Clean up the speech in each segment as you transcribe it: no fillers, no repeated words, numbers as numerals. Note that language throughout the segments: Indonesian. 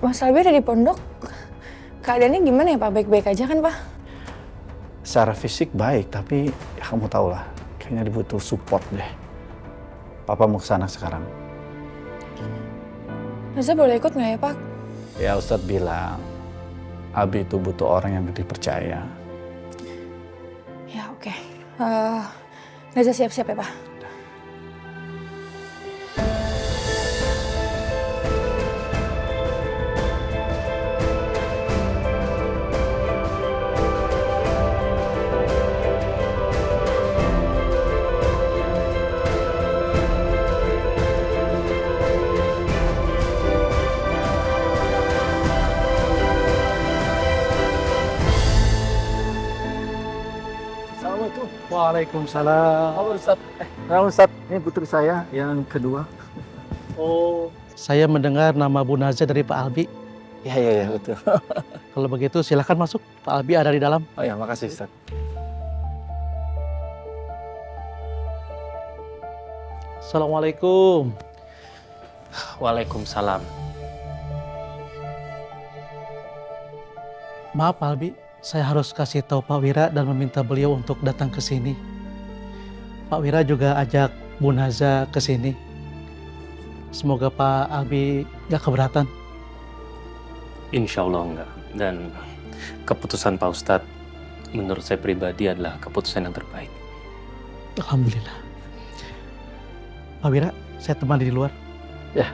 Mas Albi ada di pondok. Keadaannya gimana ya Pak? Baik-baik aja kan Pak? Secara fisik baik, tapi ya kamu tau lah, kayaknya dibutuh support deh. Papa mau kesana sekarang. Naza boleh ikut nggak ya Pak? Ya Ustadz bilang, Abi itu butuh orang yang dipercaya. Ya oke. Naza siap-siap ya Pak? Assalamualaikum. Waalaikumsalam. Halo Ustaz. Halo Ustaz, ini putri saya yang kedua. Oh, saya mendengar nama Bu Naza dari Pak Albi. Iya, betul. Kalau begitu silakan masuk. Pak Albi ada di dalam. Oh ya, makasih Ustaz. Assalamualaikum. Waalaikumsalam. Maaf Pak Albi, saya harus kasih tahu Pak Wira dan meminta beliau untuk datang ke sini. Pak Wira juga ajak Bu Naza ke sini. Semoga Pak Albi gak keberatan. Insya Allah enggak. Dan keputusan Pak Ustadz menurut saya pribadi adalah keputusan yang terbaik. Alhamdulillah. Pak Wira, saya temani di luar. Ya.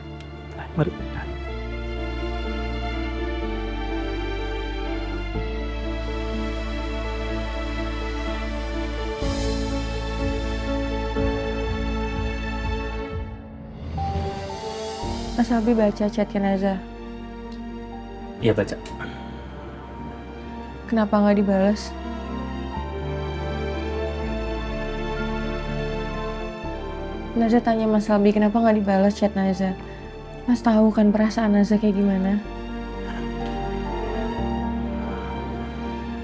Mari. Mas Albi baca chatnya Naza. Iya baca. Kenapa nggak dibalas? Naza tanya Mas Albi kenapa nggak dibalas chat Naza. Mas tahu kan perasaan Naza kayak gimana?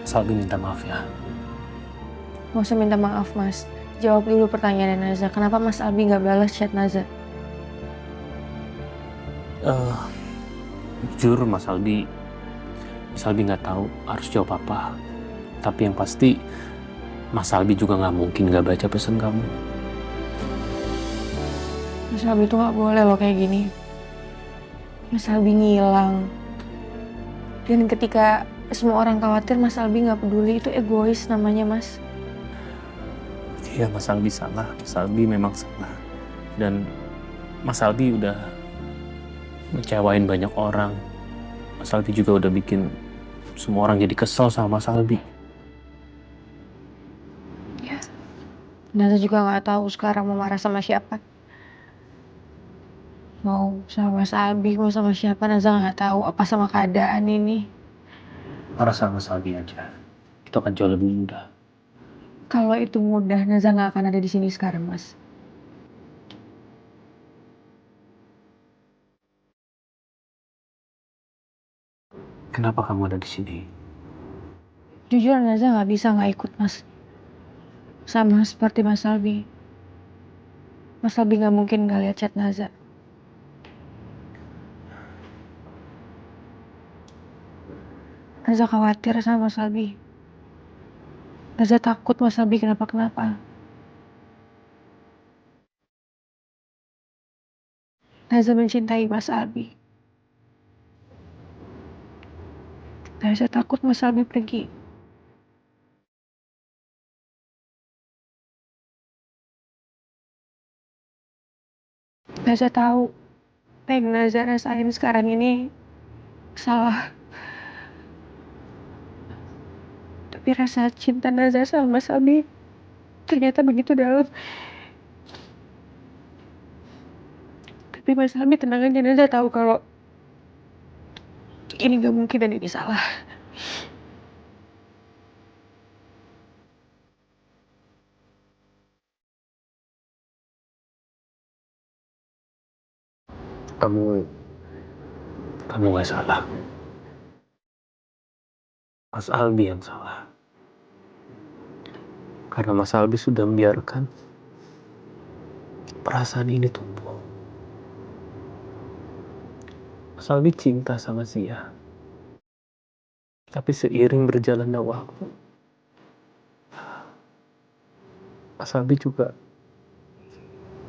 Salbi minta maaf ya. Nggak usah minta maaf Mas. Jawab dulu pertanyaan Naza. Kenapa Mas Albi nggak balas chat Naza? Jujur Mas Albi nggak tahu harus jawab apa. Tapi yang pasti Mas Albi juga nggak mungkin nggak baca pesan kamu. Mas Albi tuh nggak boleh loh kayak gini. Mas Albi ngilang. Dan ketika semua orang khawatir Mas Albi nggak peduli, itu egois namanya Mas. Iya Mas Albi salah. Mas Albi memang salah. Dan Mas Albi udah ngecewain banyak orang. Mas Albi juga udah bikin semua orang jadi kesel sama Mas Albi. Ya. Naza juga nggak tahu sekarang mau marah sama siapa. Mau sama Mas Albi, mau sama siapa Naza nggak tahu. Apa sama keadaan ini? Marah sama Mas Albi aja. Itu akan jauh lebih mudah. Kalau itu mudah, Naza nggak akan ada di sini sekarang, Mas. Kenapa kamu ada di sini? Jujur Naza nggak bisa nggak ikut, Mas. Sama seperti Mas Albi. Mas Albi nggak mungkin nggak lihat chat Naza. Naza khawatir sama Mas Albi. Naza takut Mas Albi kenapa-kenapa. Naza mencintai Mas Albi. Naza takut Mas Albi pergi. Naza tahu apa yang Naza rasain sekarang ini salah. Tapi rasa cinta Naza sama Mas Albi ternyata begitu dalam. Tapi Mas Albi tenang aja, Naza tahu kalau ini gak mungkin dan ini salah. Kamu gak salah. Mas Albi yang salah. Karena Mas Albi sudah membiarkan perasaan ini tumbuh. Mas Albi cinta sama Zia. Tapi seiring berjalannya waktu, Mas Albi juga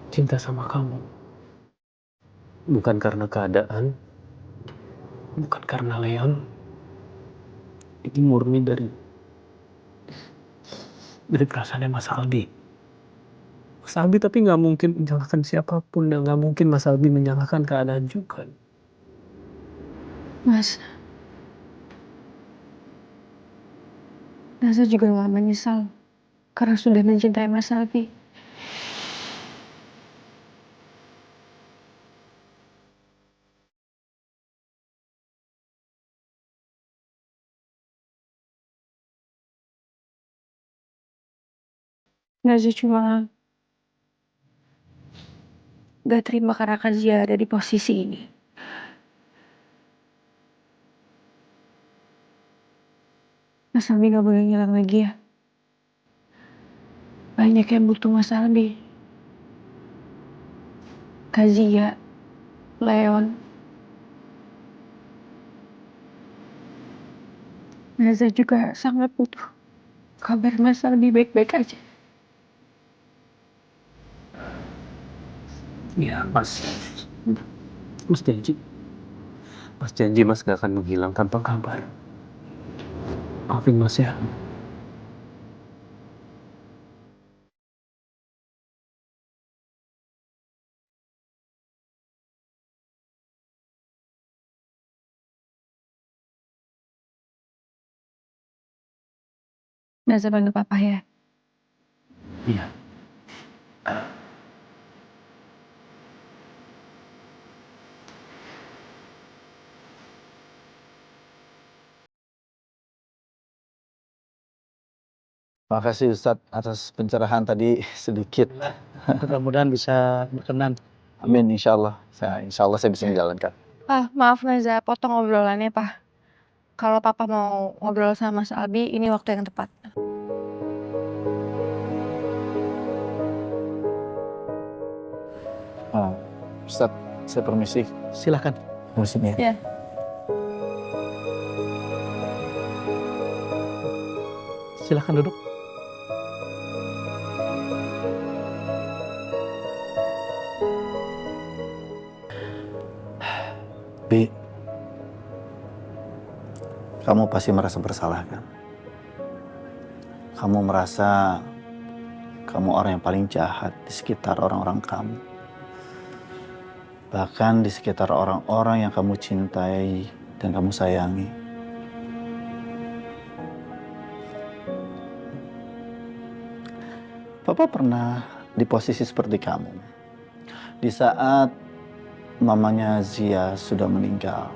cinta sama kamu. Bukan karena keadaan, bukan karena Leon. Ini murni dari perasaannya Mas Albi. Mas Albi tapi nggak mungkin menyalahkan siapapun dan nggak mungkin Mas Albi menyalahkan keadaan juga. Mas, Naza juga gak menyesal karena sudah mencintai Mas Albi. Naza cuma gak terima karena Kak Zia ada di posisi ini. Mas Albi gak boleh ngilang lagi ya. Banyak yang butuh Mas Albi. Kak Zia, Leon. Naza juga sangat butuh kabar Mas Albi baik-baik aja. Iya, Mas. Mas janji. Mas janji Mas gak akan menghilang tanpa kabar. Maafin Mas ya. Naza bantu papa ya. Iya. Makasih Ustadz atas pencerahan tadi sedikit. Mudah-mudahan bisa berkenan. Amin, insya Allah. Insya Allah saya bisa menjalankan. Maaf Naza, potong obrolannya, Pak. Kalau papa mau ngobrol sama Mas Albi, ini waktu yang tepat. Ustadz, saya permisi. Silahkan, Permisi nih ya. Ya. silahkan duduk. Bi, kamu pasti merasa bersalah kan? Kamu merasa kamu orang yang paling jahat di sekitar orang-orang kamu. Bahkan di sekitar orang-orang yang kamu cintai dan kamu sayangi. Papa pernah di posisi seperti kamu. Di saat mamanya Zia sudah meninggal.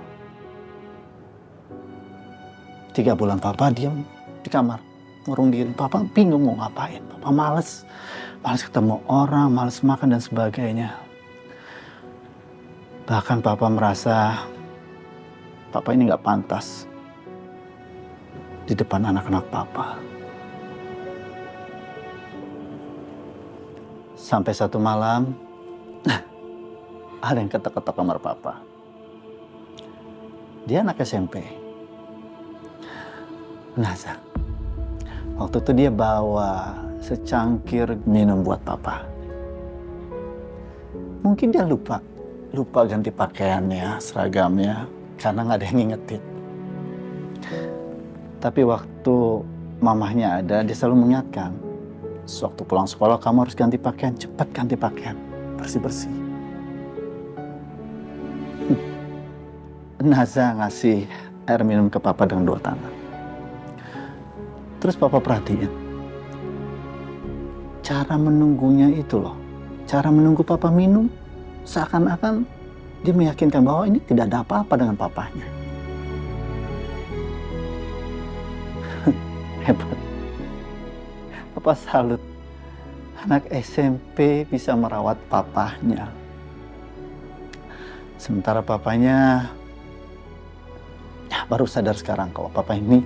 3 bulan papa diam di kamar, ngurung diri. Papa bingung mau ngapain. Papa males ketemu orang, males makan dan sebagainya. Bahkan papa merasa papa ini nggak pantas di depan anak-anak papa. Sampai satu malam, ada yang ketok-ketok kamar papa. Dia anak SMP. Naza. Waktu itu dia bawa secangkir minum buat papa. Mungkin dia lupa ganti pakaiannya, seragamnya, karena nggak ada yang ngingetin. Tapi waktu mamahnya ada, dia selalu mengingatkan, sewaktu pulang sekolah kamu harus ganti pakaian, cepat ganti pakaian, bersih-bersih. Naza ngasih air minum ke papa dengan 2 tangan. Terus papa perhatiin, cara menunggunya itu loh, cara menunggu papa minum, seakan-akan dia meyakinkan bahwa ini tidak ada apa-apa dengan papanya. Hebat. Papa salut, anak SMP bisa merawat papahnya. Sementara papanya baru sadar sekarang kalau papa ini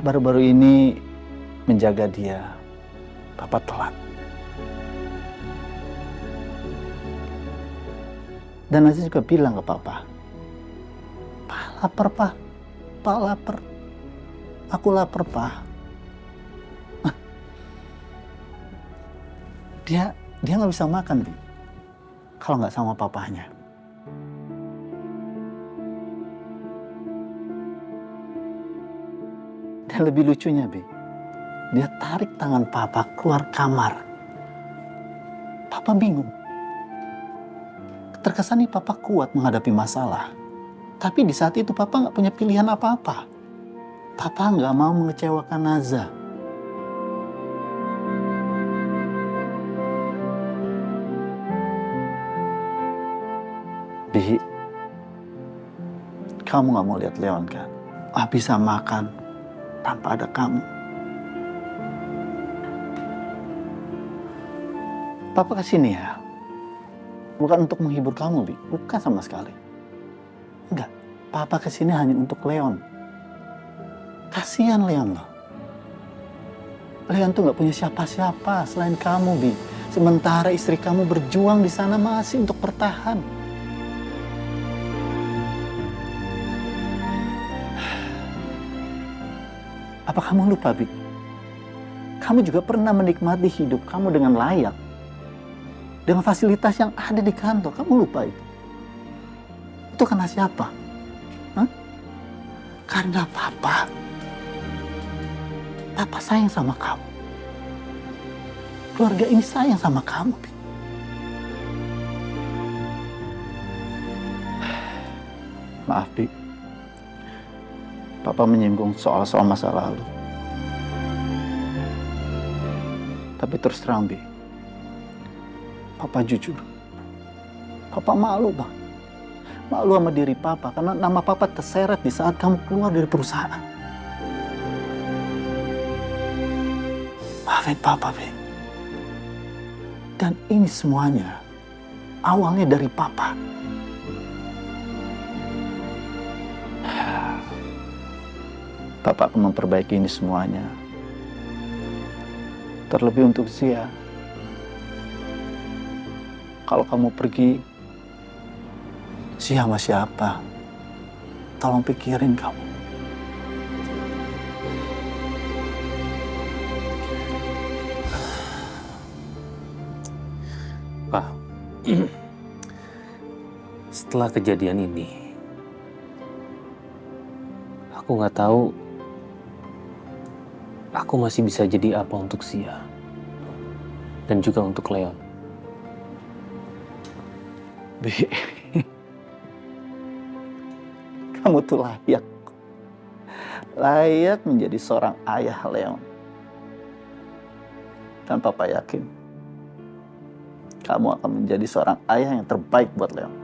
baru-baru ini menjaga dia. Papa telat. Dan Naza juga bilang ke papa, "Pak lapar, Pak. Pak lapar. Aku lapar, Pak." Dia nggak bisa makan, Bi, kalau nggak sama papahnya. Dan lebih lucunya, Bi, dia tarik tangan papa keluar kamar. Papa bingung. Terkesan nih papa kuat menghadapi masalah. Tapi di saat itu papa nggak punya pilihan apa-apa. Papa nggak mau mengecewakan Naza. Bi, kamu nggak mau lihat Leon kan? Bisa makan tanpa ada kamu. Papa kesini ya, bukan untuk menghibur kamu, Bi. Bukan sama sekali. Enggak, Papa kesini hanya untuk Leon. Kasihan Leon loh. Leon tuh nggak punya siapa-siapa selain kamu, Bi. Sementara istri kamu berjuang di sana masih untuk bertahan. Apa kamu lupa, Bi? Kamu juga pernah menikmati hidup kamu dengan layak. Dengan fasilitas yang ada di kantor. Kamu lupa itu? Itu karena siapa? Hah? Karena Papa. Papa sayang sama kamu. Keluarga ini sayang sama kamu, Bi. Maaf, Bi. Papa menyinggung soal masa lalu. Tapi terus terang, Bi, Papa jujur. Papa malu, Bang. Malu sama diri Papa karena nama Papa terseret di saat kamu keluar dari perusahaan. Maafin Papa, Bi. Dan ini semuanya awalnya dari Papa. Papa akan memperbaiki ini semuanya. Terlebih untuk Zia. Kalau kamu pergi, Zia sama siapa? Tolong pikirin kamu. Pak, setelah kejadian ini, aku nggak tahu aku masih bisa jadi apa untuk Sia dan juga untuk Leon. Bi, kamu tuh layak menjadi seorang ayah, Leon. Dan Papa yakin kamu akan menjadi seorang ayah yang terbaik buat Leon.